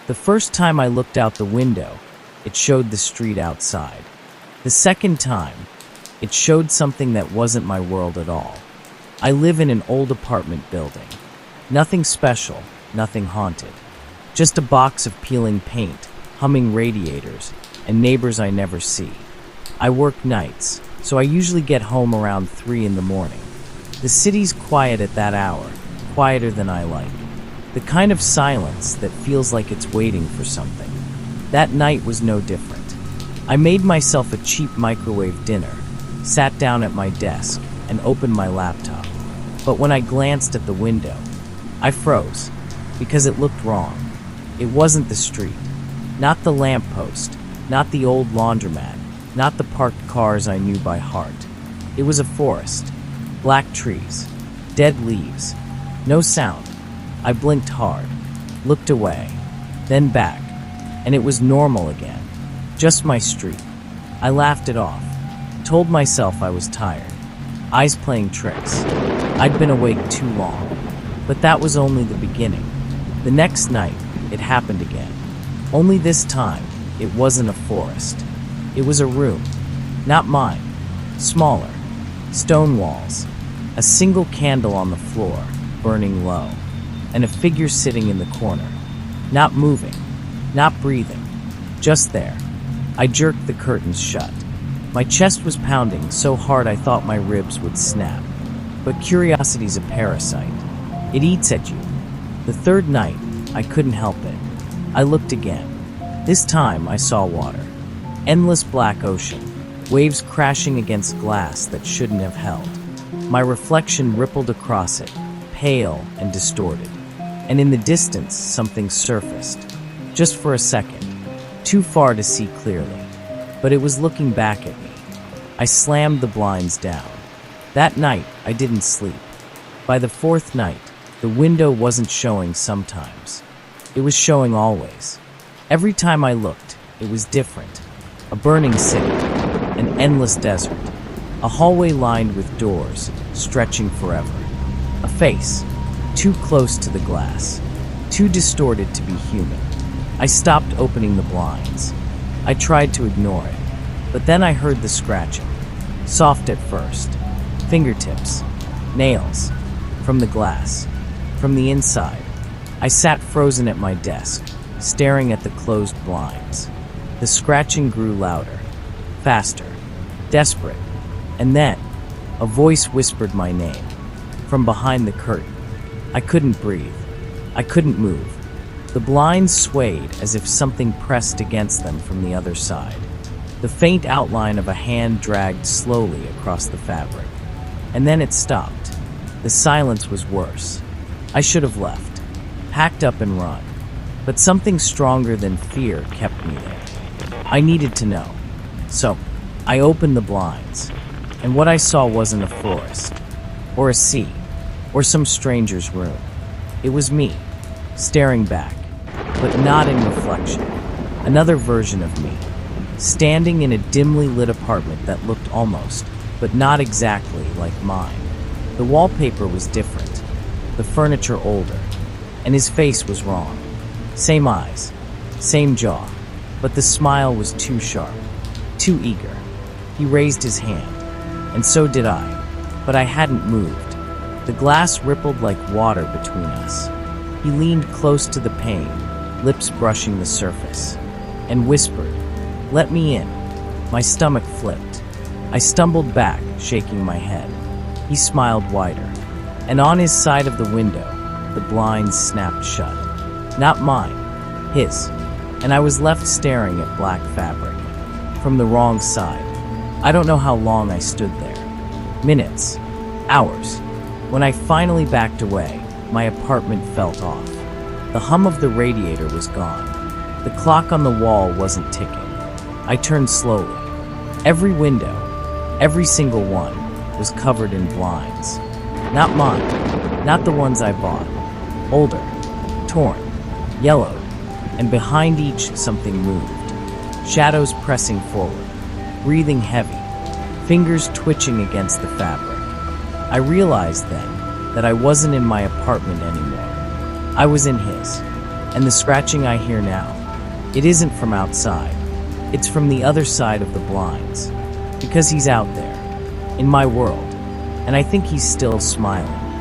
The first time I looked out the window, it showed the street outside. The second time, it showed something that wasn't my world at all. I live in an old apartment building. Nothing special, nothing haunted. Just a box of peeling paint, humming radiators, and neighbors I never see. I work nights, so I usually get home around 3 in the morning. The city's quiet at that hour, quieter than I like. The kind of silence that feels like it's waiting for something. That night was no different. I made myself a cheap microwave dinner, sat down at my desk, and opened my laptop. But when I glanced at the window, I froze, because it looked wrong. It wasn't the street, not the lamppost, not the old laundromat, not the parked cars I knew by heart. It was a forest, black trees, dead leaves, no sound. I blinked hard, looked away, then back, and it was normal again, just my street. I laughed it off, told myself I was tired, eyes playing tricks. I'd been awake too long, but that was only the beginning. The next night, it happened again. Only this time, it wasn't a forest. It was a room, not mine, smaller, stone walls, a single candle on the floor, burning low, and a figure sitting in the corner, not moving, not breathing, just there. I jerked the curtains shut. My chest was pounding so hard I thought my ribs would snap. But curiosity's a parasite. It eats at you. The third night, I couldn't help it. I looked again. This time, I saw water. Endless black ocean, waves crashing against glass that shouldn't have held. My reflection rippled across it, pale and distorted. And in the distance, something surfaced. Just for a second, too far to see clearly. But it was looking back at me. I slammed the blinds down. That night, I didn't sleep. By the fourth night, the window wasn't showing sometimes. It was showing always. Every time I looked, it was different. A burning city, an endless desert, a hallway lined with doors, stretching forever. A face, too close to the glass, too distorted to be human. I stopped opening the blinds. I tried to ignore it, but then I heard the scratching. Soft at first. Fingertips. Nails. From the glass. From the inside. I sat frozen at my desk, staring at the closed blinds. The scratching grew louder. Faster. Desperate. And then, a voice whispered my name. From behind the curtain. I couldn't breathe. I couldn't move. The blinds swayed as if something pressed against them from the other side. The faint outline of a hand dragged slowly across the fabric. And then it stopped. The silence was worse. I should have left, packed up and run. But something stronger than fear kept me there. I needed to know. So, I opened the blinds. And what I saw wasn't a forest, or a sea, or some stranger's room. It was me, staring back, but not in reflection. Another version of me, standing in a dimly lit apartment that looked almost, but not exactly, like mine. The wallpaper was different, the furniture older, and his face was wrong. Same eyes, same jaw, but the smile was too sharp, too eager. He raised his hand, and so did I, but I hadn't moved. The glass rippled like water between us. He leaned close to the pane, lips brushing the surface, and whispered, "Let me in." My stomach flipped. I stumbled back, shaking my head. He smiled wider, and on his side of the window, the blinds snapped shut. Not mine, his, and I was left staring at black fabric. From the wrong side. I don't know how long I stood there. Minutes, hours. When I finally backed away, my apartment felt off. The hum of the radiator was gone. The clock on the wall wasn't ticking. I turned slowly. Every window, every single one, was covered in blinds. Not mine, not the ones I bought. Older, torn, yellowed, and behind each something moved. Shadows pressing forward, breathing heavy, fingers twitching against the fabric. I realized then that I wasn't in my apartment anymore. I was in his. And the scratching I hear now, it isn't from outside. It's from the other side of the blinds. Because he's out there, in my world, and I think he's still smiling.